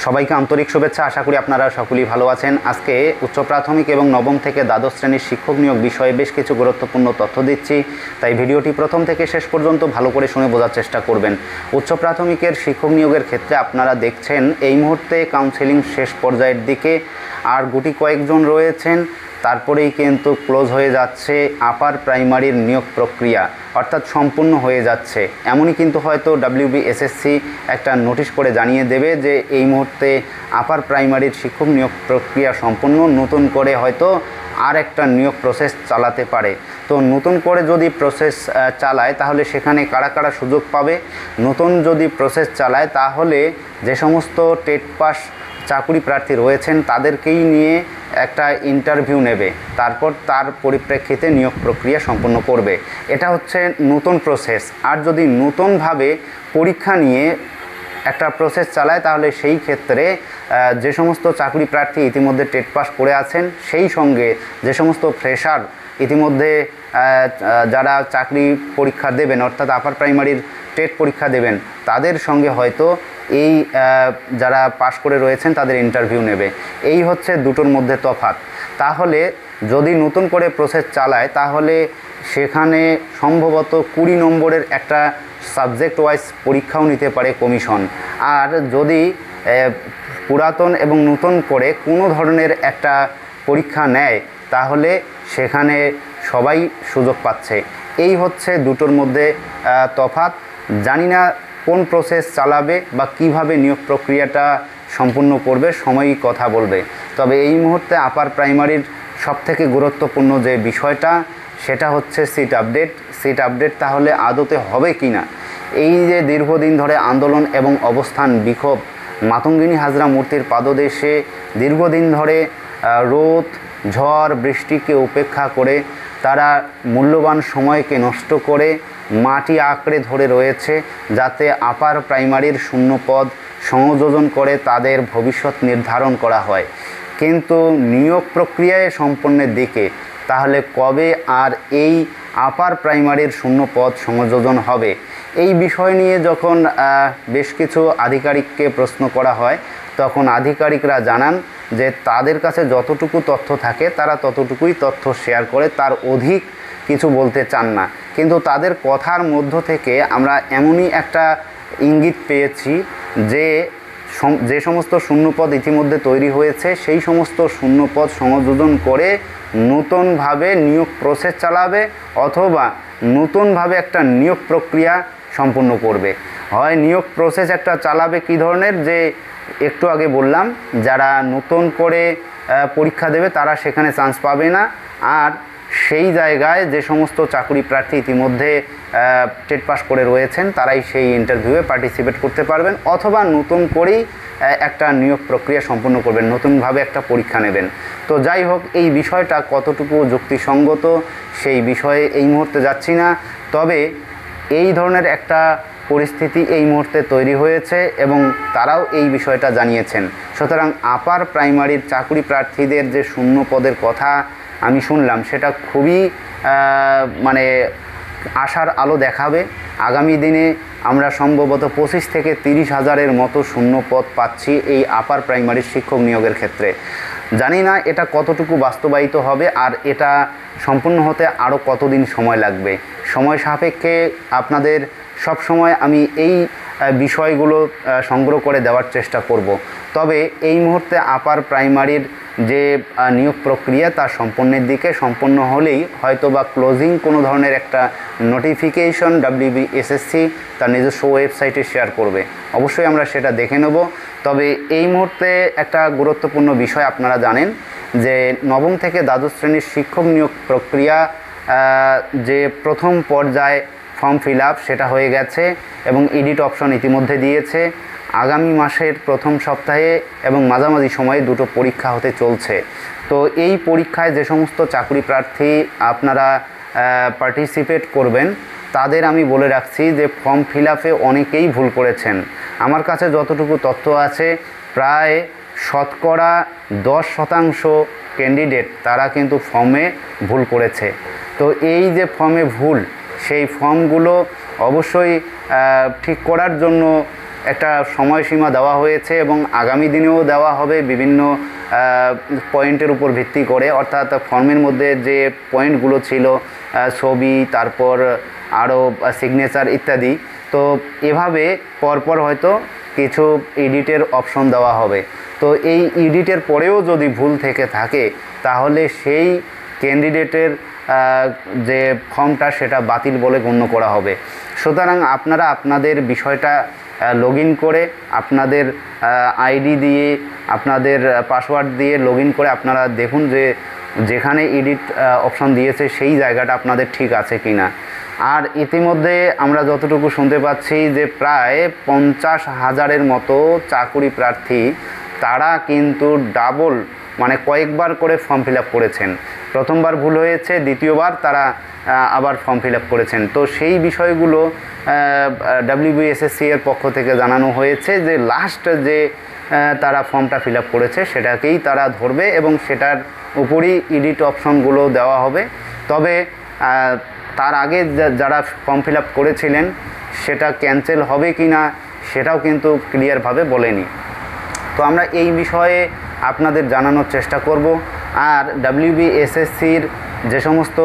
সবাইকে আন্তরিক শুভেচ্ছা। আশা করি আপনারা সকলেই ভালো আছেন। আজকে উচ্চ প্রাথমিক এবং নবম থেকে দ্বাদশ শ্রেণীর শিক্ষক নিয়োগ বিষয়ে বেশ কিছু গুরুত্বপূর্ণ তথ্য দিচ্ছি, তাই ভিডিওটি প্রথম থেকে শেষ পর্যন্ত ভালো করে শুনে বোঝার চেষ্টা করবেন। উচ্চ প্রাথমিকের শিক্ষক নিয়োগের ক্ষেত্রে আপনারা দেখছেন এই মুহূর্তে কাউন্সেলিং শেষ পর্যায়ের দিকে, আর গুটি কয়েকজন রয়েছেন, তারপরেই কিন্তু ক্লোজ হয়ে যাচ্ছে আপার প্রাইমারির নিয়োগ প্রক্রিয়া, অর্থাৎ সম্পূর্ণ হয়ে যাচ্ছে। এমনই কিন্তু হয়তো WBSSC একটা নোটিশ করে জানিয়ে দেবে যে এই মুহূর্তে আপার প্রাইমারির শিক্ষক নিয়োগ প্রক্রিয়া সম্পূর্ণ, নতুন করে হয়তো আর একটা নিয়োগ প্রসেস চালাতে পারে। তো নতুন করে যদি প্রসেস চালায় তাহলে সেখানে কারা কারা সুযোগ পাবে? নতুন যদি প্রসেস চালায় তাহলে যে সমস্ত টেট পাস চাকুরি প্রার্থী রয়েছেন তাদেরকেই নিয়ে একটা ইন্টারভিউ নেবে, তারপর তার পরিপ্রেক্ষিতে নিয়োগ প্রক্রিয়া সম্পন্ন করবে। এটা হচ্ছে নতুন প্রসেস। আর যদি নতুনভাবে পরীক্ষা নিয়ে একটা প্রসেস চালায় তাহলে সেই ক্ষেত্রে যে সমস্ত চাকরি প্রার্থী ইতিমধ্যে টেট পাস করে আছেন, সেই সঙ্গে যে সমস্ত ফ্রেশার ইতিমধ্যে যারা চাকরি পরীক্ষা দেবেন, অর্থাৎ আপার প্রাইমারির টেট পরীক্ষা দেবেন, তাদের সঙ্গে হয়তো এই যারা পাস করে রয়েছেন তাদের ইন্টারভিউ নেবে। এই হচ্ছে দুটোর মধ্যে তফাৎ। তাহলে যদি নতুন করে প্রসেস চালায় তাহলে সেখানে সম্ভবত 20 নম্বরের একটা সাবজেক্ট ওয়াইজ পরীক্ষাও নিতে পারে কমিশন। আর যদি পুরাতন এবং নতুন করে কোনো ধরনের একটা পরীক্ষা নেয় তাহলে সেখানে সবাই সুযোগ পাচ্ছে। এই হচ্ছে দুটোর মধ্যে তফাৎ। জানি না কোন প্রসেস চালাবে বা কিভাবে নিয়োগ প্রক্রিয়াটা সম্পূর্ণ করবে, সময়ই কথা বলবে। তবে এই মুহূর্তে আপার প্রাইমারির সবথেকে গুরুত্বপূর্ণ যে বিষয়টা সেটা হচ্ছে সিট আপডেট। সিট আপডেট তাহলে আদতে হবে কি না? এই যে দীর্ঘদিন ধরে আন্দোলন এবং অবস্থান বিক্ষোভ, মাতঙ্গিনী হাজরা মূর্তির পাদদেশে দীর্ঘদিন ধরে রোদ ঝড় বৃষ্টিকে উপেক্ষা করে তারা মূল্যবান সময়কে নষ্ট করে মাটি আঁকড়ে ধরে রয়েছে যাতে আপার প্রাইমারির শূন্যপদ সংযোজন করে তাদের ভবিষ্যৎ নির্ধারণ করা হয়। কিন্তু নিয়োগ প্রক্রিয়ায় সম্পন্নের দিকে তাহলে কবে আর এই আপার প্রাইমারির শূন্যপদ সংযোজন হবে? এই বিষয় নিয়ে যখন বেশ কিছু আধিকারিককে প্রশ্ন করা হয় তখন আধিকারিকরা জানান যে তাদের কাছে যতটুকু তথ্য থাকে তারা ততটুকুই তথ্য শেয়ার করে, তার অধিক কিছু বলতে চান না। কিন্তু তাদের কথার মধ্য থেকে আমরা এমনই একটা ইঙ্গিত পেয়েছি যে সমস্ত শূন্যপদ ইতিমধ্যে তৈরি হয়েছে সেই সমস্ত শূন্যপদ সংযোজন করে নতুনভাবে নিয়োগ প্রসেস চালাবে, অথবা নতুনভাবে একটা নিয়োগ প্রক্রিয়া সম্পূর্ণ করবে। হয় নিয়োগ প্রসেস একটা চালাবে কী ধরনের, যে একটু আগে বললাম যারা নতুন করে পরীক্ষা দেবে তারা সেখানে চান্স পাবে না, আর সেই জায়গায় যে সমস্ত চাকরি প্রার্থী ইতিমধ্যে টেট পাস করে রয়েছেন তারাই সেই ইন্টারভিউয়ে পার্টিসিপেট করতে পারবেন, অথবা নতুন করেই একটা নিয়োগ প্রক্রিয়া সম্পন্ন করবেন, নতুনভাবে একটা পরীক্ষা নেবেন। তো যাই হোক, এই বিষয়টা কতটুকু যুক্তিসঙ্গত সেই বিষয়ে এই মুহূর্তে যাচ্ছি না। তবে এই ধরনের একটা পরিস্থিতি এই মুহূর্তে তৈরি হয়েছে এবং তারাও এই বিষয়টা জানিয়েছেন। সুতরাং আপার প্রাইমারির চাকরি প্রার্থীদের যে শূন্য পদের কথা আমি শুনলাম সেটা খুবই আশার আলো দেখাবে। আগামী দিনে আমরা সম্ভবত 25 থেকে 30 হাজারের মতো শূন্য পদ পাচ্ছি এই আপার প্রাইমারির শিক্ষক নিয়োগের ক্ষেত্রে। জানি না এটা কতটুকু বাস্তবায়িত হবে আর এটা সম্পূর্ণ হতে আরও কতদিন সময় লাগবে। সময় সাপেক্ষে আপনাদের সব সময় আমি এই বিষয়গুলো সংগ্রহ করে দেওয়ার চেষ্টা করব। তবে এই মুহূর্তে আপার প্রাইমারির যে নিয়োগ প্রক্রিয়া তা সম্পন্নের দিকে, সম্পন্ন হলেই হয়তো বা ক্লোজিং কোনো ধরনের একটা নোটিফিকেশন WBSSC তার নিজস্ব ওয়েবসাইটে শেয়ার করবে। অবশ্যই আমরা সেটা দেখে নেব। তবে এই মুহূর্তে একটা গুরুত্বপূর্ণ বিষয় আপনারা জানেন যে নবম থেকে দ্বাদশ শ্রেণীর শিক্ষক নিয়োগ প্রক্রিয়া যে প্রথম পর্যায়ে ফর্ম ফিল আপ সেটা হয়ে গেছে এবং এডিট অপশন ইতিমধ্যে দিয়েছে। আগামী মাসের প্রথম সপ্তাহে এবং মাঝামাঝি সময়ে দুটো পরীক্ষা হতে চলছে। তো এই পরীক্ষায় যে সমস্ত চাকরি প্রার্থী আপনারা পার্টিসিপেট করবেন তাদের আমি বলে রাখছি যে ফর্ম ফিল আপে অনেকেই ভুল করেছেন। আমার কাছে যতটুকু তথ্য আছে প্রায় শতকরা 10% ক্যান্ডিডেট তারা কিন্তু ফর্মে ভুল করেছে। তো এই যে ফর্মে ভুল, সেই ফর্মগুলো অবশ্যই ঠিক করার জন্য একটা সময়সীমা দেওয়া হয়েছে এবং আগামী দিনেও দেওয়া হবে বিভিন্ন পয়েন্টের উপর ভিত্তি করে, অর্থাৎ ফর্মের মধ্যে যে পয়েন্টগুলো ছিল ছবি, তারপর আরও সিগনেচার ইত্যাদি, তো এভাবে পরপর হয়তো কিছু এডিটের অপশন দেওয়া হবে। তো এই এডিটের পরেও যদি ভুল থেকে থাকে তাহলে সেই ক্যান্ডিডেটের যে ফর্মটা সেটা বাতিল বলে গণ্য করা হবে। সুতরাং আপনারা আপনাদের বিষয়টা লগ ইন করে, আপনাদের আইডি দিয়ে, আপনাদের পাসওয়ার্ড দিয়ে লগ ইন করে আপনারা দেখুন যে যেখানে এডিট অপশন দিয়েছে সেই জায়গাটা আপনাদের ঠিক আছে কি না। আর ইতিমধ্যে আমরা যতটুকু শুনতে পাচ্ছি যে প্রায় 50,000-এর মতো চাকুরি প্রার্থী তারা কিন্তু ডাবল মানে কয়েকবার করে ফর্ম ফিল আপ করেছেন। প্রথমবার ভুল হয়েছে, দ্বিতীয়বার তারা আবার ফর্ম ফিল আপ করেছেন। তো সেই বিষয়গুলো WBSSC এর পক্ষ থেকে জানানো হয়েছে যে লাস্ট যে তারা ফর্মটা ফিল আপ করেছে সেটাকেই তারা ধরবে এবং সেটার উপরই এডিট অপশনগুলো দেওয়া হবে। তবে তার আগে যারা ফর্ম ফিল আপ করেছিলেন সেটা ক্যান্সেল হবে কি না সেটাও কিন্তু ক্লিয়ারভাবে বলেনি। তো আমরা এই বিষয়ে আপনাদের জানানোর চেষ্টা করব। আর WBSSCর যে সমস্ত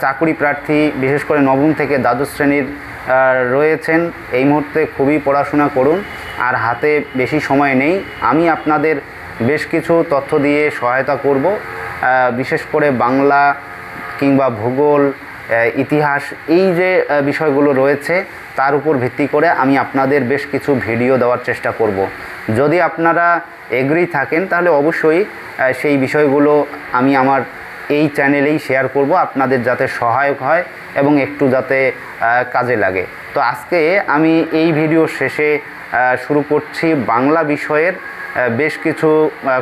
চাকরি প্রার্থী বিশেষ করে নবম থেকে দ্বাদশ শ্রেণীর রয়েছেন, এই মুহূর্তে খুবই পড়াশোনা করুন, আর হাতে বেশি সময় নেই। আমি আপনাদের বেশ কিছু তথ্য দিয়ে সহায়তা করব, বিশেষ করে বাংলা কিংবা ভূগোল, ইতিহাস, এই যে বিষয়গুলো রয়েছে তার উপর ভিত্তি করে আমি আপনাদের বেশ কিছু ভিডিও দেওয়ার চেষ্টা করব। যদি আপনারা এগ্রি থাকেন তাহলে অবশ্যই সেই বিষয়গুলো আমি আমার এই চ্যানেলেই শেয়ার করব, আপনাদের যাতে সহায়ক হয় এবং একটু যাতে কাজে লাগে। তো আজকে আমি এই ভিডিও শেষে শুরু করছি বাংলা বিষয়ের বেশ কিছু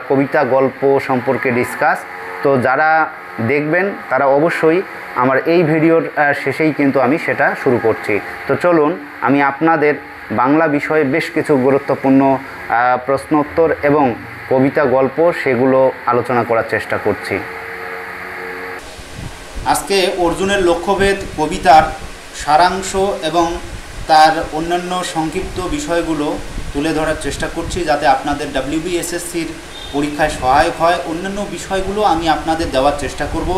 কবিতা গল্প সম্পর্কে ডিসকাস। তো যারা দেখবেন তারা অবশ্যই আমার এই ভিডিওর শেষেই কিন্তু আমি সেটা শুরু করছি। তো চলুন আমি আপনাদের বাংলা বিষয়ে বেশ কিছু গুরুত্বপূর্ণ প্রশ্নোত্তর এবং কবিতা গল্প সেগুলো আলোচনা করার চেষ্টা করছি। আজকে অর্জুনের লক্ষ্যভেদ কবিতার সারাংশ এবং তার অন্যান্য সংক্ষিপ্ত বিষয়গুলো তুলে ধরার চেষ্টা করছি যাতে আপনাদের WBSSCর পরীক্ষায় সহায়ক হয়। অন্যান্য বিষয়গুলো আমি আপনাদের দেওয়ার চেষ্টা করব।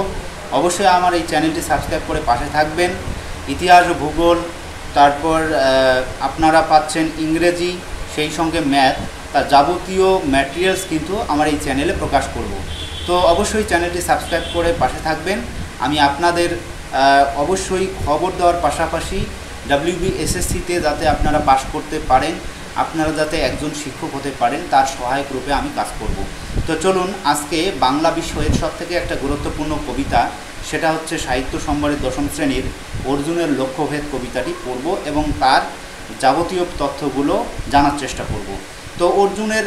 অবশ্যই আমার এই চ্যানেলটি সাবস্ক্রাইব করে পাশে থাকবেন। ইতিহাস, ভূগোল, তারপর আপনারা পাচ্ছেন ইংরেজি, সেই সঙ্গে ম্যাথ, তার যাবতীয় ম্যাটেরিয়ালস কিন্তু আমার এই চ্যানেলে প্রকাশ করব। তো অবশ্যই চ্যানেলটি সাবস্ক্রাইব করে পাশে থাকবেন। আমি আপনাদের অবশ্যই খবর দেওয়ার পাশাপাশি WBSSCতে যাতে আপনারা পাশ করতে পারেন, আপনারা যাতে একজন শিক্ষক হতে পারেন তার সহায়ক রূপে আমি কাজ করব। তো চলুন আজকে বাংলা বিষয়ের সবথেকে একটা গুরুত্বপূর্ণ কবিতা, সেটা হচ্ছে সাহিত্য সম্ভারের দশম শ্রেণীর অর্জুনের লক্ষ্যভেদ কবিতাটি পড়ব এবং তার যাবতীয় তথ্যগুলো জানার চেষ্টা করব। তো অর্জুনের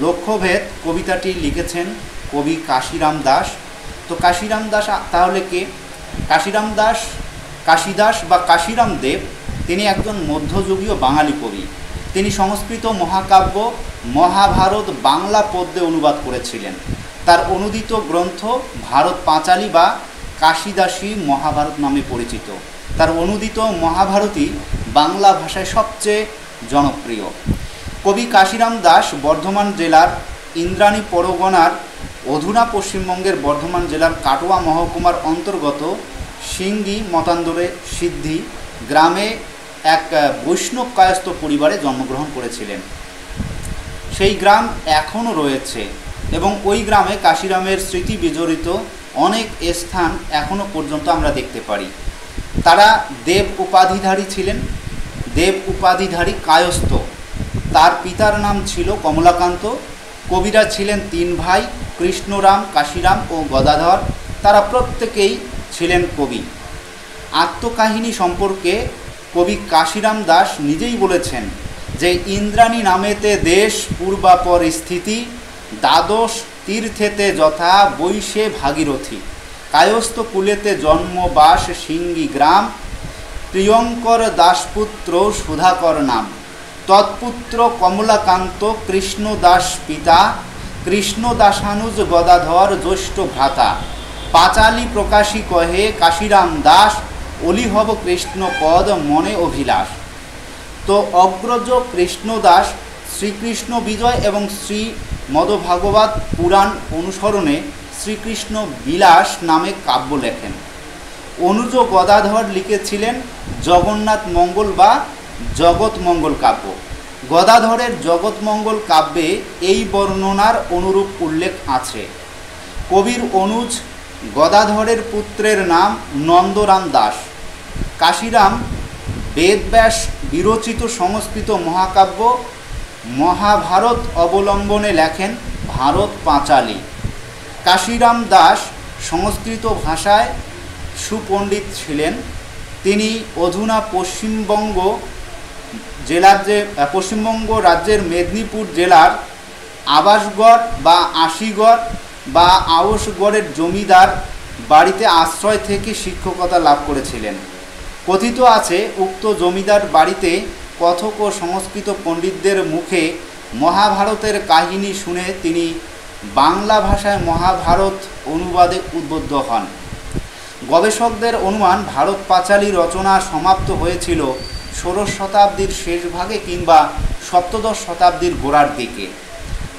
লক্ষ্যভেদ কবিতাটি লিখেছেন কবি কাশিরাম দাস। তো কাশিরাম দাস তাহলে কে? কাশিদাস বা কাশিরাম দেব তিনি একজন মধ্যযুগীয় বাঙালি কবি। তিনি সংস্কৃত মহাকাব্য মহাভারত বাংলা পদ্যে অনুবাদ করেছিলেন। তার অনুদিত গ্রন্থ ভারত পাঁচালী বা কাশিদাসী মহাভারত নামে পরিচিত। তার অনুদিত মহাভারতই বাংলা ভাষায় সবচেয়ে জনপ্রিয়। কবি কাশিরাম দাস বর্ধমান জেলার ইন্দ্রাণী পরগনার অধুনা পশ্চিমবঙ্গের বর্ধমান জেলার কাটোয়া মহকুমার অন্তর্গত সিঙ্গি মতান্দরে সিদ্ধি গ্রামে এক বৈষ্ণব কায়স্থ পরিবারে জন্মগ্রহণ করেছিলেন। সেই গ্রাম এখনও রয়েছে এবং ওই গ্রামে কাশিরামের স্মৃতি বিজড়িত অনেক স্থান এখনও পর্যন্ত আমরা দেখতে পারি। তারা দেব উপাধিধারী ছিলেন, দেব উপাধিধারী কায়স্থ। তার পিতার নাম ছিল কমলাকান্ত। কবিরা ছিলেন তিন ভাই, কৃষ্ণরাম, কাশিরাম ও গদাধর। তারা প্রত্যেকেই ছিলেন কবি। আত্মকাহিনী সম্পর্কে কবি কাশিরাম দাস নিজেই বলেছেন যে ইন্দ্রাণী নামেতে দেশ পূর্বাপর স্থিতি, দ্বাদশ তীর্থেতে যথা বৈশে ভাগীরথী, কায়স্থ কুলেতে জন্মবাস সিঙ্গি গ্রাম, প্রিয়ঙ্কর দাসপুত্র সুধাকর নাম, তৎপুত্র কমলাকান্ত কৃষ্ণ দাস পিতা, কৃষ্ণ দাসানুজ গদাধর জ্যৈষ্ঠ ভ্রাতা, পাঁচালী প্রকাশী কহে কাশিরাম দাস, অলি হব কৃষ্ণ পদ মনে অভিলাষ। তো অগ্রজ কৃষ্ণদাস শ্রীকৃষ্ণ বিজয় এবং শ্রী মদভাগবত পুরাণ অনুসরণে শ্রীকৃষ্ণ বিলাস নামে কাব্য লেখেন। অনুজ গদাধর লিখেছিলেন জগন্নাথ মঙ্গল বা জগৎ মঙ্গল কাব্য। গদাধরের জগৎ মঙ্গল কাব্যে এই বর্ণনার অনুরূপ উল্লেখ আছে। কবির অনুজ গদাধরের পুত্রের নাম নন্দরাম দাস। কাশিরাম বেদব্যাস বিরচিত সংস্কৃত মহাকাব্য মহাভারত অবলম্বনে লেখেন ভারত পাঁচালী। কাশিরাম দাস সংস্কৃত ভাষায় সুপণ্ডিত ছিলেন। তিনি অধুনা পশ্চিমবঙ্গ রাজ্যের মেদিনীপুর জেলার আবাসগড় বা আশিগড় বা আওসগড়ের জমিদার বাড়িতে আশ্রয় থেকে শিক্ষকতা লাভ করেছিলেন। কথিত আছে উক্ত জমিদার বাড়িতে কথক ও সংস্কৃত পণ্ডিতদের মুখে মহাভারতের কাহিনী শুনে তিনি বাংলা ভাষায় মহাভারত অনুবাদে উদ্বুদ্ধ হন। গবেষকদের অনুমান ভারত পাঁচালী রচনা সমাপ্ত হয়েছিল ১৬শ শতাব্দীর শেষ ভাগে কিংবা সপ্তদশ শতাব্দীর গোড়ার দিকে।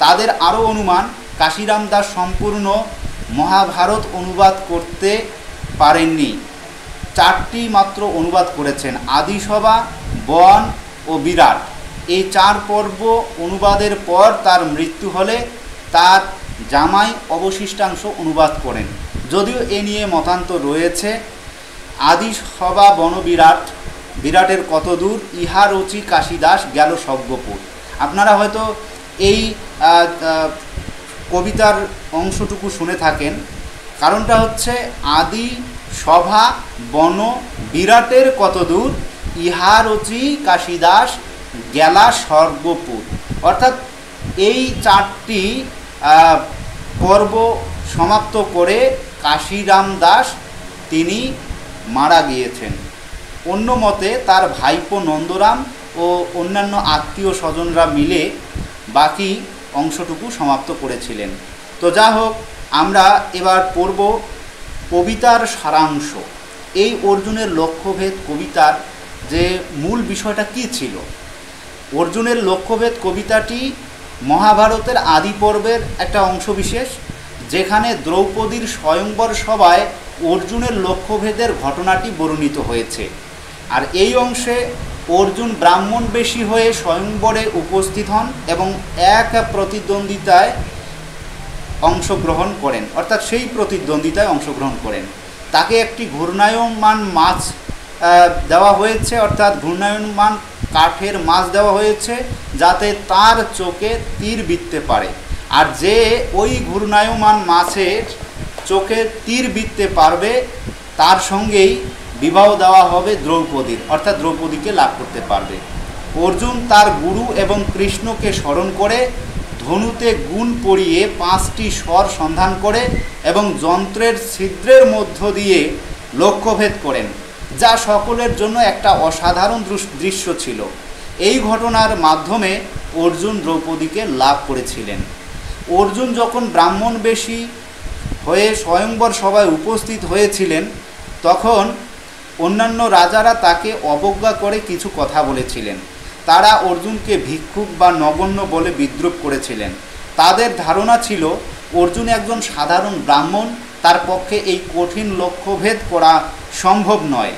তাদের আরও অনুমান কাশিরাম দাস সম্পূর্ণ মহাভারত অনুবাদ করতে পারেননি, 4টি মাত্র অনুবাদ করেছেন। আদিসভা, বন ও বিরাট এই 4 পর্ব অনুবাদের পর তার মৃত্যু হলে তার জামাই অবশিষ্টাংশ অনুবাদ করেন। যদিও এ নিয়ে মতান্তর রয়েছে। আদিসভা বন বিরাট, বিরাটের কত দূর, ইহা রচি কাশীদাস গেল সজ্ঞপুর। আপনারা হয়তো এই কবিতার অংশটুকু শুনে থাকেন। কারণটা হচ্ছে আদি সভা বন বিরাটের কত দূর, ইহা রচি কাশীদাস গেলা স্বর্গপুর। অর্থাৎ এই 4টি পর্ব সমাপ্ত করে কাশিরাম দাস তিনি মারা গিয়েছেন। অন্য মতে তার ভাইপো নন্দরাম ও অন্যান্য আত্মীয় স্বজনরা মিলে বাকি অংশটুকু সমাপ্ত করেছিলেন। তো যা হোক, আমরা এবার পড়ব কবিতার সারাংশ। এই অর্জুনের লক্ষ্যভেদ কবিতার যে মূল বিষয়টা কী ছিল। অর্জুনের লক্ষ্যভেদ কবিতাটি মহাভারতের আদি পর্বের একটা অংশবিশেষ, যেখানে দ্রৌপদীর স্বয়ংবর সভায় অর্জুনের লক্ষ্যভেদের ঘটনাটি বর্ণিত হয়েছে। আর এই অংশে অর্জুন ব্রাহ্মণবেশী হয়ে স্বয়ংবরে উপস্থিত হন এবং এক প্রতিদ্বন্দ্বিতায় অংশগ্রহণ করেন, অর্থাৎ সেই প্রতিদ্বন্দ্বিতায় অংশগ্রহণ করেন। তাকে একটি ঘূর্ণায়মান মাছ দেওয়া হয়েছে, অর্থাৎ ঘূর্ণায়মান কাঠের মাছ দেওয়া হয়েছে যাতে তার চোখে তীর বিঁধতে পারে। আর যে ওই ঘূর্ণায়মান মাছের চোখে তীর বিঁধতে পারবে তার সঙ্গেই বিবাহ দেওয়া হবে দ্রৌপদীর, অর্থাৎ দ্রৌপদীকে লাভ করতে পারবে। অর্জুন তার গুরু এবং কৃষ্ণকে স্মরণ করে ধনুতে গুণ পরিয়ে 5টি স্বর সন্ধান করে এবং যন্ত্রের ছিদ্রের মধ্য দিয়ে লক্ষ্যভেদ করেন, যা সকলের জন্য একটা অসাধারণ দৃশ্য ছিল। এই ঘটনার মাধ্যমে অর্জুন দ্রৌপদীকে লাভ করেছিলেন। অর্জুন যখন ব্রাহ্মণবেশী হয়ে স্বয়ংবর সভায় উপস্থিত হয়েছিলেন তখন অন্যান্য রাজারা তাকে অবজ্ঞা করে কিছু কথা বলেছিলেন। তারা অর্জুনকে ভিক্ষুক বা নগণ্য বলে বিদ্রূপ করেছিলেন। তাদের ধারণা ছিল অর্জুন একজন সাধারণ ব্রাহ্মণ, তার পক্ষে এই কঠিন লক্ষ্যভেদ করা সম্ভব নয়।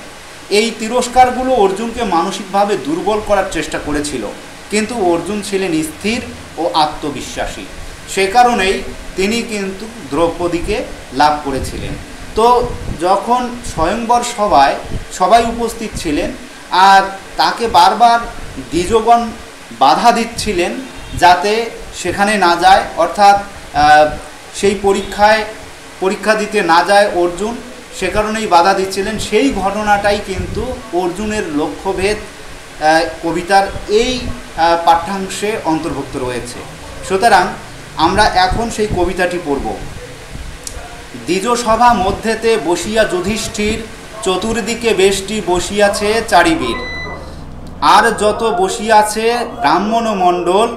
এই তিরস্কারগুলো অর্জুনকে মানসিকভাবে দুর্বল করার চেষ্টা করেছিল, কিন্তু অর্জুন ছিলেন স্থির ও আত্মবিশ্বাসী। সে কারণেই তিনি কিন্তু দ্রৌপদীকে লাভ করেছিলেন। তো যখন স্বয়ংবর সভায় সবাই উপস্থিত ছিলেন আর তাকে বারবার দ্বিজগণ বাধা দিচ্ছিলেন যাতে সেখানে না যায়, অর্থাৎ সেই পরীক্ষা দিতে না যায় অর্জুন, সে কারণেই বাধা দিচ্ছিলেন। সেই ঘটনাটাই কিন্তু অর্জুনের লক্ষ্যভেদ কবিতার এই পাঠ্যাংশে অন্তর্ভুক্ত রয়েছে। সুতরাং আমরা এখন সেই কবিতাটি পড়ব। দ্বিজসভা মধ্যেতে বসিয়া যুধিষ্ঠির, চতুর্দিকে বেষ্টি বসিয়াছে চারিবীর। আর যত বসিয়াছে ব্রাহ্মণ মণ্ডল,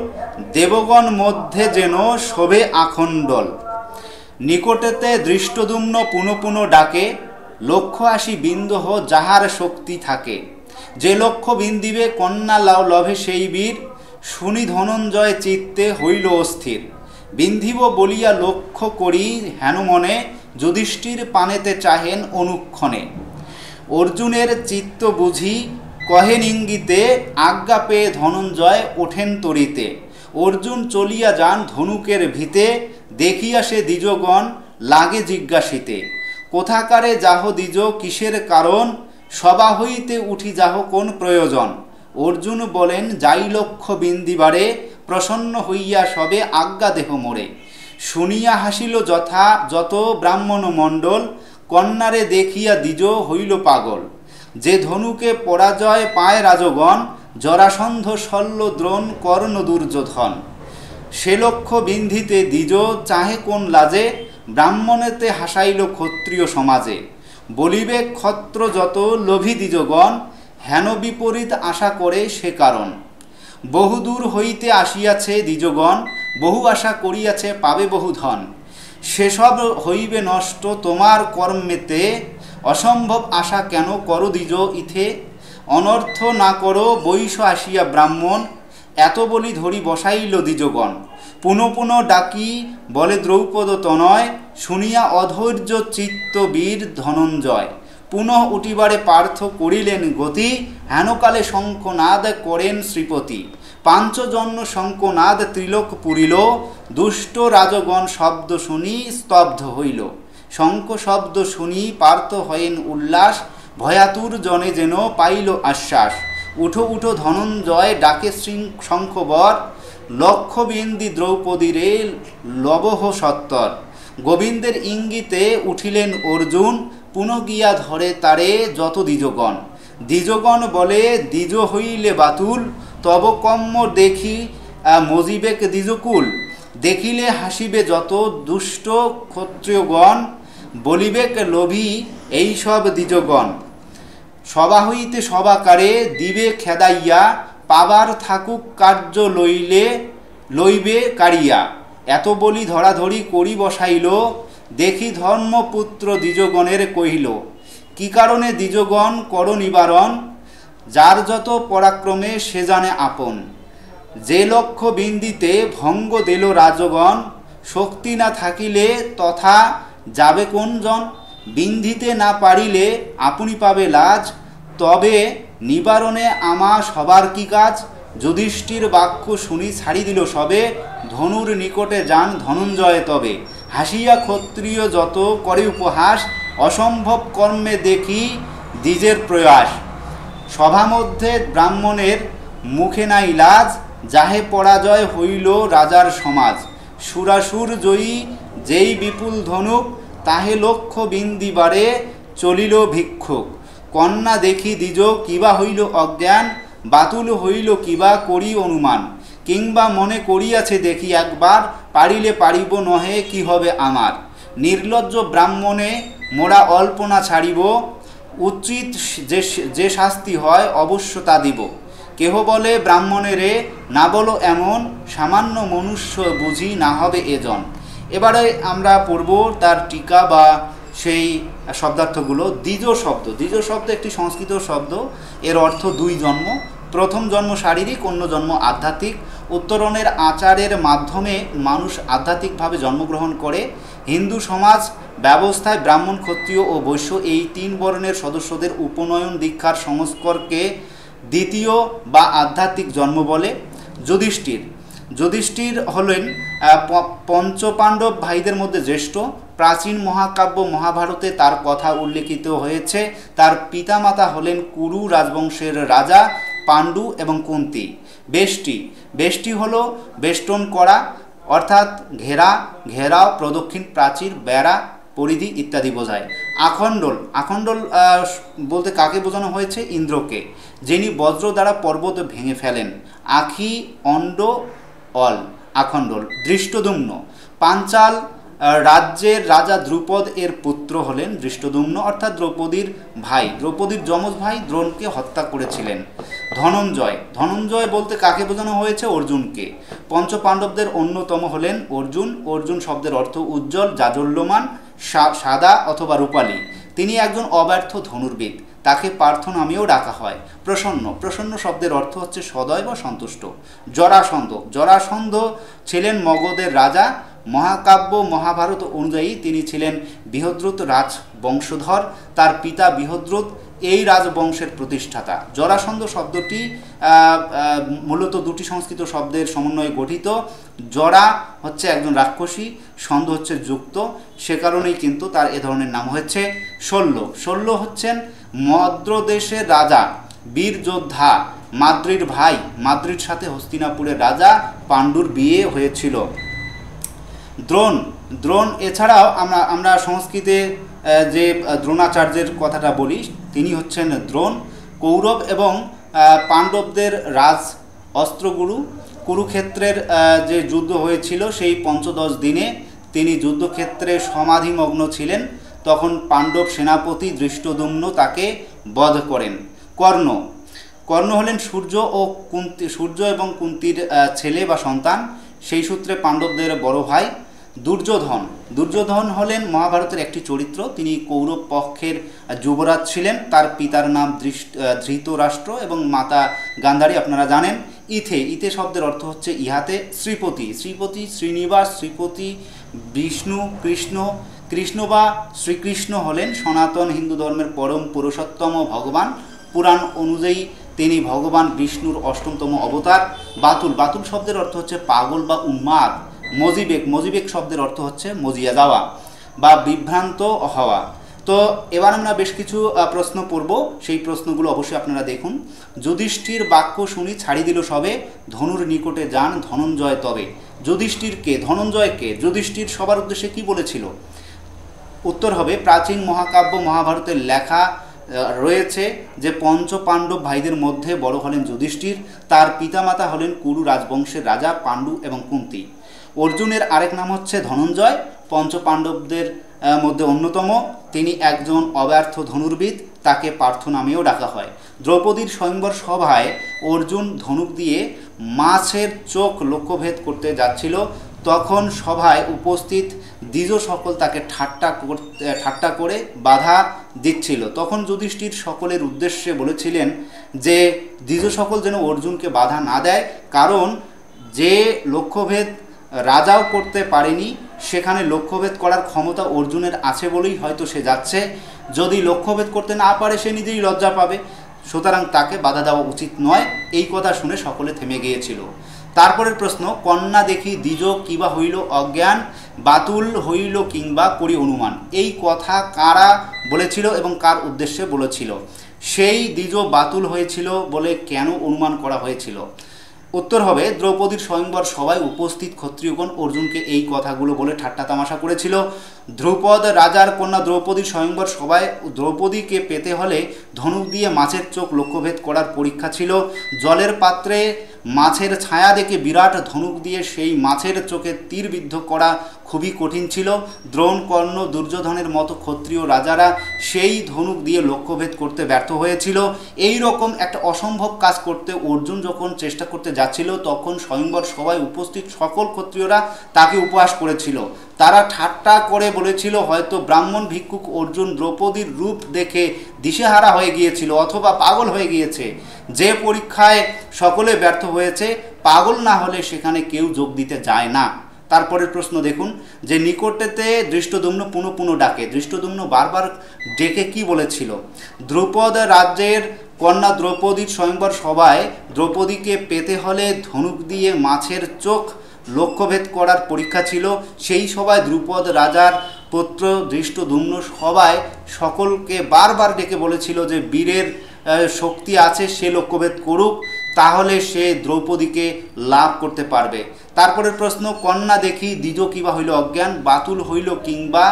দেবগণ মধ্যে যেন শোভে আখণ্ডল। নিকটেতে দৃষ্টদ্যুম্ন পুনঃ পুনঃ ডাকে, লক্ষ্য আসি বিন্দহ যাহার শক্তি থাকে। যে লক্ষ্য বিন্দিবে কন্যা লভে সেই বীর, শুনি ধনঞ্জয় চিত্তে হইল অস্থির। বিন্ধিব বলিয়া লক্ষ্য করি হেন মনে, যুধিষ্ঠির পানেতে চাহেন অনুক্ষণে। অর্জুনের চিত্ত বুঝি কহেন ইঙ্গিতে, আজ্ঞা পেয়ে ধনঞ্জয় ওঠেন তরিতে। অর্জুন চলিয়া যান ধনুকের ভিতে, দেখিয়া সে দ্বিজগণ লাগে জিজ্ঞাসিতে। কোথাকারে যাহ দ্বিজ কিসের কারণ, সভা হইতে উঠি যাহ কোন প্রয়োজন। অর্জুন বলেন যাই লক্ষ্য বিন্দিবারে, প্রসন্ন হইয়া সবে আজ্ঞা দেহ মোরে। শুনিয়া হাসিল যত ব্রাহ্মণ মণ্ডল, কন্যারে দেখিয়া দ্বিজ হইল পাগল। যে ধনুকে পরাজয় পায় রাজগণ, জরাসন্ধ শল্য দ্রোণ কর্ণ দুর্যোধন। সে লক্ষ্য বিন্ধিতে দ্বিজ চাহে কোন লাজে, ব্রাহ্মণেতে হাসাইল ক্ষত্রিয় সমাজে। বলিবে ক্ষত্র যত লোভী দ্বিজগণ, হেন বিপরীত আশা করে সে কারণ। বহুদূর হইতে আসিয়াছে দ্বিজগণ, বহু আশা করিয়াছে পাবে বহু ধন। সেসব হইবে নষ্ট তোমার কর্মেতে, অসম্ভব আশা কেন করো দ্বিজ ইথে। অনর্থ না করো বৈশ আসিয়া ব্রাহ্মণ, এত বলি ধরি বসাইল দ্বিজগণ। পুনঃ পুনঃ ডাকি বলে দ্রৌপদ তনয়, শুনিয়া অধৈর্য চিত্ত বীর ধনঞ্জয়। পুনঃ উঠিবারে পার্থ করিলেন গতি, হেনকালে শঙ্খনাদ করেন শ্রীপতি। পাঞ্চজন্য শঙ্খনাদ ত্রিলোক পুরিল, দুষ্ট রাজগণ শব্দ শুনি স্তব্ধ হইল। শঙ্খ শব্দ শুনি পার্থ হয়েন উল্লাস, ভয়াতুর জনে যেন পাইল আশ্বাস। উঠো উঠো ধনঞ্জয় ডাকে শঙ্খবর, লক্ষ্যবিন্দি দ্রৌপদীরে লবহ সত্তর। গোবিন্দের ইঙ্গিতে উঠিলেন অর্জুন, পুনঃ গিয়া ধরে তারে যত দ্বিজগণ। দ্বিজগণ বলে দ্বিজ হইলে বাতুল, তব কম্ম দেখি মজিবেক দ্বিজকুল। দেখিলে হাসিবে যত দুষ্ট ক্ষত্রিয়গণ, বলিবেক লোভী এইসব দ্বিজগণ। সভা হইতে সভাকারে দিবে খেদাইয়া, পাবার থাকুক কার্য লইবে কারিয়া। এত বলি ধরাধরি করি বসাইল, দেখি ধর্মপুত্র দ্বিজগণের কহিল। কি কারণে দ্বিজগণ কর নিবারণ, যার যত পরাক্রমে সে জানে আপন। যে লক্ষ্য বিন্দিতে ভঙ্গ দিল রাজগণ, শক্তি না থাকিলে তথা যাবে কোনজন। বিন্ধিতে না পারিলে আপনি পাবে লাজ, তবে নিবারণে আমা সবার কি কাজ। যুধিষ্ঠির বাক্য শুনি ছাড়ি দিল সবে, ধনুর নিকটে যান ধনঞ্জয় তবে। হাসিয়া ক্ষত্রিয় যত করে উপহাস, অসম্ভব কর্মে দেখি দ্বিজের প্রয়াস। সভা মধ্যে ব্রাহ্মণের মুখে নাই লাজ, যাহে পরাজয় হইল রাজার সমাজ। সুরাসুর জয়ী যেই বিপুল ধনুক, তাহে লক্ষ্য বিন্দিবারে চলিল ভিক্ষুক। কন্যা দেখি দ্বিজ কিবা হইল অজ্ঞান, বাতুল হইল কিবা করি অনুমান। কিংবা মনে করিয়াছে দেখি একবার, পারিলে পারিব নহে কি হবে আমার। নির্লজ্জ ব্রাহ্মণে মোরা অল্পনা ছাড়িব, উচিত যে শাস্তি হয় অবশ্য তা দিব। কেহ বলে ব্রাহ্মণেরে না বলো এমন, সামান্য মনুষ্য বুঝি না হবে এজন। এবারে আমরা পড়ব তার টিকা বা সেই শব্দার্থগুলো। দ্বিজ শব্দ একটি সংস্কৃত শব্দ, এর অর্থ দুই জন্ম। প্রথম জন্ম শারীরিক, অন্য জন্ম আধ্যাত্মিক। উত্তরণের আচারের মাধ্যমে মানুষ আধ্যাত্মিকভাবে জন্মগ্রহণ করে। হিন্দু সমাজ ব্যবস্থায় ব্রাহ্মণ, ক্ষত্রিয় ও বৈশ্য এই তিন বর্ণের সদস্যদের উপনয়ন দীক্ষার সংস্কারকে দ্বিতীয় বা আধ্যাত্মিক জন্ম বলে। যুধিষ্ঠির হলেন পঞ্চপাণ্ডব ভাইদের মধ্যে জ্যেষ্ঠ। প্রাচীন মহাকাব্য মহাভারতে তার কথা উল্লেখিত হয়েছে। তার পিতামাতা হলেন কুরু রাজবংশের রাজা পাণ্ডু এবং কুন্তী। বেষ্টি হলো বেষ্টন করা, অর্থাৎ ঘেরাও, প্রদক্ষিণ, প্রাচীর, বেড়া, পরিধি ইত্যাদি বোঝায়। আখণ্ডল বলতে কাকে বোঝানো হয়েছে? ইন্দ্রকে, যিনি বজ্র দ্বারা পর্বত ভেঙে ফেলেন। আখি, অণ্ড, অল, আখণ্ডল। দৃষ্টদ্যুম্ন পাঞ্চাল রাজ্যের রাজা দ্রুপদ এর পুত্র হলেন দৃষ্টদ্যুম্ন, অর্থাৎ দ্রৌপদীর ভাই। দ্রৌপদীর যমজ ভাই দ্রোণকে হত্যা করেছিলেন। ধনঞ্জয় বলতে কাকে বোঝানো হয়েছে? অর্জুনকে। পঞ্চপাণ্ডবদের অন্যতম হলেন অর্জুন শব্দের অর্থ উজ্জ্বল, জাজ্বল্যমান, সাদা অথবা রূপালী। তিনি একজন অব্যর্থ ধনুর্বিদ, তাকে পার্থ নামেও ডাকা হয়। প্রসন্ন, প্রসন্ন শব্দের অর্থ হচ্ছে সদয় বা সন্তুষ্ট। জরাসন্ধ, জরাসন্ধ ছিলেন মগধের রাজা। মহাকাব্য মহাভারত অনুযায়ী তিনি ছিলেন বৃহদ্রথ রাজবংশধর। তার পিতা বৃহদ্রথ এই রাজবংশের প্রতিষ্ঠাতা। জরাসন্ধ শব্দটি মূলত দুটি সংস্কৃত শব্দের সমন্বয়ে গঠিত। জরা হচ্ছে একজন রাক্ষসী, ছন্দ হচ্ছে যুক্ত, সে কারণেই কিন্তু তার এ ধরনের নাম হয়েছে শল্য। শল্য হচ্ছেন মদ্র দেশের রাজা, বীর যোদ্ধা, মাদ্রির ভাই। মাদ্রির সাথে হস্তিনাপুরের রাজা পাণ্ডুর বিয়ে হয়েছিল। দ্রোণ, দ্রোণ এছাড়াও আমরা সংস্কৃতে যে দ্রোণাচার্যের কথাটা বলি, তিনি হচ্ছেন দ্রোণ। কৌরব এবং পাণ্ডবদের রাজ অস্ত্রগুরু। কুরুক্ষেত্রের যে যুদ্ধ হয়েছিল সেই পঞ্চদশ দিনে তিনি যুদ্ধক্ষেত্রে সমাধিমগ্ন ছিলেন। তখন পাণ্ডব সেনাপতি ধৃষ্টদ্যুম্ন তাকে বধ করেন। কর্ণ, কর্ণ হলেন সূর্য এবং কুন্তির ছেলে বা সন্তান, সেই সূত্রে পাণ্ডবদের বড় ভাই। দুর্যোধন, দুর্যোধন হলেন মহাভারতের একটি চরিত্র। তিনি কৌরব পক্ষের যুবরাজ ছিলেন। তার পিতার নাম ধৃতরাষ্ট্র এবং মাতা গান্ধারী, আপনারা জানেন। ইথে, ইথে শব্দের অর্থ হচ্ছে ইহাতে। শ্রীপতি, শ্রীপতি শ্রীনিবাস, শ্রীপতি বিষ্ণু, কৃষ্ণ। কৃষ্ণ বা শ্রীকৃষ্ণ হলেন সনাতন হিন্দু ধর্মের পরম পুরুষোত্তম ভগবান। পুরাণ অনুযায়ী তিনি ভগবান বিষ্ণুর অষ্টমতম অবতার। বাতুল, বাতুল শব্দের অর্থ হচ্ছে পাগল বা উন্মাদ। মজিবেক, মজিবেক শব্দের অর্থ হচ্ছে মজিয়া যাওয়া বা বিভ্রান্ত হওয়া। তো এবার আমরা বেশ কিছু প্রশ্ন পড়ব, সেই প্রশ্নগুলো অবশ্যই আপনারা দেখুন। যুধিষ্ঠির বাক্য শুনি ছাড়ি দিল সবে, ধনুর নিকটে যান ধনঞ্জয় তবে। যুধিষ্ঠির কে? ধনঞ্জয় কে? যুধিষ্ঠির সবার উদ্দেশ্যে কি বলেছিল? উত্তর হবে, প্রাচীন মহাকাব্য মহাভারতের লেখা রয়েছে যে পঞ্চ পাণ্ডব ভাইদের মধ্যে বড় হলেন যুধিষ্ঠির। তার পিতামাতা হলেন কুরু রাজবংশের রাজা পাণ্ডু এবং কুন্তি। অর্জুনের আরেক নাম হচ্ছে ধনঞ্জয়, পঞ্চ পাণ্ডবদের মধ্যে অন্যতম। তিনি একজন অব্যর্থ ধনুর্বিদ, তাকে পার্থ নামেও ডাকা হয়। দ্রৌপদীর স্বয়ংবর সভায় অর্জুন ধনুক দিয়ে মাছের চোখ লক্ষ্যভেদ করতে যাচ্ছিল। তখন সভায় উপস্থিত দ্বিজ সকল তাকে ঠাট্টা করে বাধা দিচ্ছিল। তখন যুধিষ্ঠির সকলের উদ্দেশ্যে বলেছিলেন যে দ্বিজ সকল যেন অর্জুনকে বাধা না দেয়, কারণ যে লক্ষ্যভেদ রাজাও করতে পারেনি, সেখানে লক্ষ্যভেদ করার ক্ষমতা অর্জুনের আছে বলেই হয়তো সে যাচ্ছে। যদি লক্ষ্যভেদ করতে না পারে সে নিজেই লজ্জা পাবে, সুতরাং তাকে বাধা দেওয়া উচিত নয়। এই কথা শুনে সকলে থেমে গিয়েছিল। তারপরের প্রশ্ন, কন্যা দেখি দ্বিজ কিবা হইল অজ্ঞান, বাতুল হইল কিংবা করি অনুমান। এই কথা কারা বলেছিল এবং কার উদ্দেশ্যে বলেছিল? সেই দ্বিজ বাতুল হয়েছিল বলে কেন অনুমান করা হয়েছিল? উত্তর হবে, দ্রৌপদীর স্বয়ংবর সভায় উপস্থিত ক্ষত্রিয়গণ অর্জুনকে এই কথাগুলো বলে ঠাট্টা তামাশা করেছিল। ধ্রুপদ রাজার কন্যা দ্রৌপদীর স্বয়ংবর সভায় দ্রৌপদীকে পেতে হলে ধনুক দিয়ে মাছের চোখ লক্ষ্যভেদ করার পরীক্ষা ছিল। জলের পাত্রে মাছের ছায়া দেখে বিরাট ধনুক দিয়ে সেই মাছের চোখে তীরবিদ্ধ করা খুবই কঠিন ছিল। দ্রোণ, কর্ণ, দুর্যোধনের মতো ক্ষত্রিয় রাজারা সেই ধনুক দিয়ে লক্ষ্যভেদ করতে ব্যর্থ হয়েছিল। এই রকম একটা অসম্ভব কাজ করতে অর্জুন যখন চেষ্টা করতে যাচ্ছিল, তখন স্বয়ংবর সভায় উপস্থিত সকল ক্ষত্রিয়রা তাকে উপহাস করেছিল। তারা ঠাট্টা করে বলেছিল হয়তো ব্রাহ্মণ ভিক্ষুক অর্জুন দ্রৌপদীর রূপ দেখে দিশেহারা হয়ে গিয়েছিল অথবা পাগল হয়ে গিয়েছে। যে পরীক্ষায় সকলে ব্যর্থ হয়েছে, পাগল না হলে সেখানে কেউ যোগ দিতে যায় না। তারপরের প্রশ্ন দেখুন, যে নিকটেতে ধৃষ্টদ্যুম্ন পুনঃ পুনঃ ডাকে। ধৃষ্টদ্যুম্ন বারবার ডেকে কি বলেছিল? ধ্রুপদ রাজ্যের কন্যা দ্রৌপদীর স্বয়ংবর সভায় দ্রৌপদীকে পেতে হলে ধনুক দিয়ে মাছের চোখ লক্ষ্যভেদ করার পরীক্ষা ছিল। সেই সভায় দ্রুপদ রাজার পুত্র ধৃষ্টদ্যুম্ন সভায় সকলকে বারবার ডেকে বলেছিল যে বীরের শক্তি আছে, সে লক্ষ্যভেদ করুক, তাহলে সে দ্রৌপদীকে লাভ করতে পারবে। তারপরের প্রশ্ন, কন্যা দেখি দ্বিজ কিবা হইল অজ্ঞান, বাতুল হইল কিংবা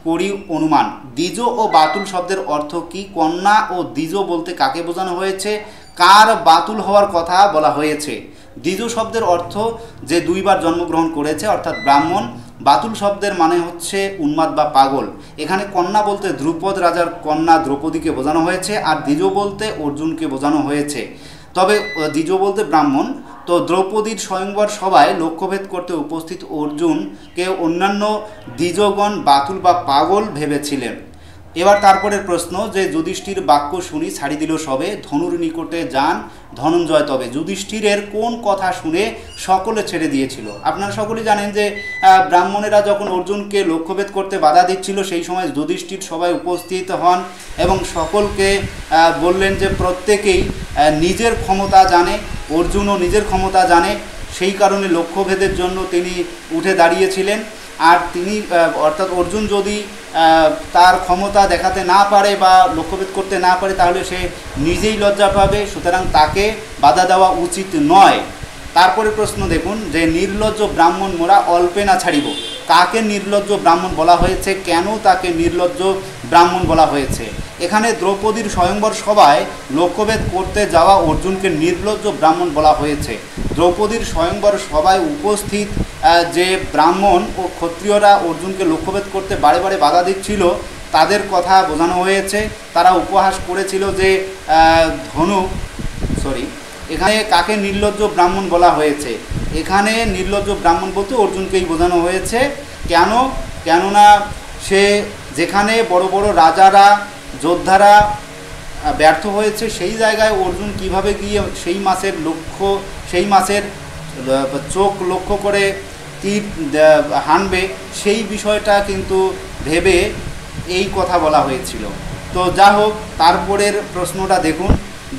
করি অনুমান। দ্বিজ ও বাতুল শব্দের অর্থ কি? কন্যা ও দ্বিজ বলতে কাকে বোঝানো হয়েছে? কার বাতুল হওয়ার কথা বলা হয়েছে? দ্বিজ শব্দের অর্থ যে দুইবার জন্মগ্রহণ করেছে, অর্থাৎ ব্রাহ্মণ। বাতুল শব্দের মানে হচ্ছে উন্মাদ বা পাগল। এখানে কন্যা বলতে ধ্রুপদ রাজার কন্যা দ্রৌপদীকে বোঝানো হয়েছে, আর দ্বিজ বলতে অর্জুনকে বোঝানো হয়েছে। তবে দ্বিজ বলতে ব্রাহ্মণ। তো দ্রৌপদীর স্বয়ংবর সভায় লক্ষ্যভেদ করতে উপস্থিত অর্জুনকে অন্যান্য দ্বিজগণ বাতুল বা পাগল ভেবেছিলেন। এবার তারপরের প্রশ্ন যে যুধিষ্ঠির বাক্য শুনি ছাড়ি দিল সবে, ধনুর নিকটে যান ধনঞ্জয় তবে। যুধিষ্ঠিরের কোন কথা শুনে সকলে ছেড়ে দিয়েছিল? আপনারা সকলেই জানেন যে ব্রাহ্মণেরা যখন অর্জুনকে লক্ষ্যভেদ করতে বাধা দিচ্ছিল, সেই সময় যুধিষ্ঠির সবাই উপস্থিত হন এবং সকলকে বললেন যে প্রত্যেকেই নিজের ক্ষমতা জানে, অর্জুনও নিজের ক্ষমতা জানে, সেই কারণে লক্ষ্যভেদের জন্য তিনি উঠে দাঁড়িয়েছিলেন। আর তিনি অর্থাৎ অর্জুন যদি তার ক্ষমতা দেখাতে না পারে বা লক্ষ্যভেদ করতে না পারে তাহলে সে নিজেই লজ্জা পাবে, সুতরাং তাকে বাধা দেওয়া উচিত নয়। তারপরে প্রশ্ন দেখুন যে নির্লজ্জ ব্রাহ্মণ মোরা অল্পে না ছাড়িব। কাকে নির্লজ্জ ব্রাহ্মণ বলা হয়েছে, কেন তাকে নির্লজ্জ ব্রাহ্মণ বলা হয়েছে? এখানে দ্রৌপদীর স্বয়ংবর সভায় লক্ষ্যভেদ করতে যাওয়া অর্জুনকে নির্লজ্জ ব্রাহ্মণ বলা হয়েছে। দ্রৌপদীর স্বয়ংবর সভায় উপস্থিত যে ব্রাহ্মণ ও ক্ষত্রিয়রা অর্জুনকে লক্ষ্যভেদ করতে বারে বারে বাধা দিচ্ছিল তাদের কথা বোঝানো হয়েছে। তারা উপহাস করেছিল যে এখানে কাকে নির্লজ্জ ব্রাহ্মণ বলা হয়েছে? এখানে নির্লজ্জ ব্রাহ্মণ বলতে অর্জুনকেই বোঝানো হয়েছে। কেননা সে যেখানে বড় বড় রাজারা যোদ্ধারা ব্যর্থ হয়েছে সেই জায়গায় অর্জুন কিভাবে গিয়ে সেই মাসের চোখ লক্ষ্য করে তীর হানবে, সেই বিষয়টা কিন্তু ভেবে এই কথা বলা হয়েছিল। তো যা হোক, তারপরের প্রশ্নটা দেখুন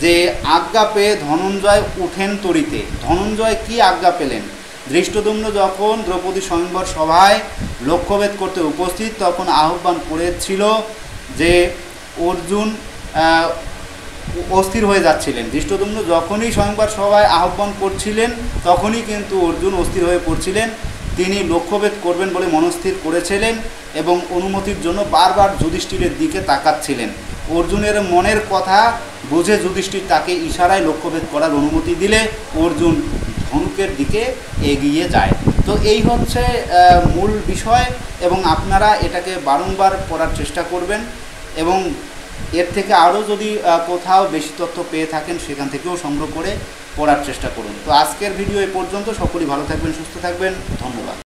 যে আজ্ঞা পেয়ে ধনঞ্জয় উঠেন তরিতে। ধনঞ্জয় কি আজ্ঞা পেলেন? ধৃষ্টদ্যুম্ন যখন দ্রৌপদী স্বয়ংবর সভায় লক্ষ্যভেদ করতে উপস্থিত তখন আহ্বান করেছিল যে অর্জুন অস্থির হয়ে যাচ্ছিলেন। ধৃষ্টদ্যুম্ন যখনই স্বয়ংবর সভায় আহ্বান করছিলেন তখনই কিন্তু অর্জুন অস্থির হয়ে পড়ছিলেন। তিনি লক্ষ্যভেদ করবেন বলে মনস্থির করেছিলেন এবং অনুমতির জন্য বারবার যুধিষ্ঠিরের দিকে তাকাচ্ছিলেন। অর্জুনের মনের কথা বুঝে যুধিষ্ঠির তাকে ইশারায় লক্ষ্যভেদ করার অনুমতি দিলে অর্জুন ধনুকের দিকে এগিয়ে যায়। তো এই হচ্ছে মূল বিষয় এবং আপনারা এটাকে বারংবার পড়ার চেষ্টা করবেন এবং এর থেকে আরও যদি কোথাও বেশি তথ্য পেয়ে থাকেন সেখান থেকেও সংগ্রহ করে পড়ার চেষ্টা করুন। তো আজকের ভিডিও এ পর্যন্ত। সকলেই ভালো থাকবেন, সুস্থ থাকবেন, ধন্যবাদ।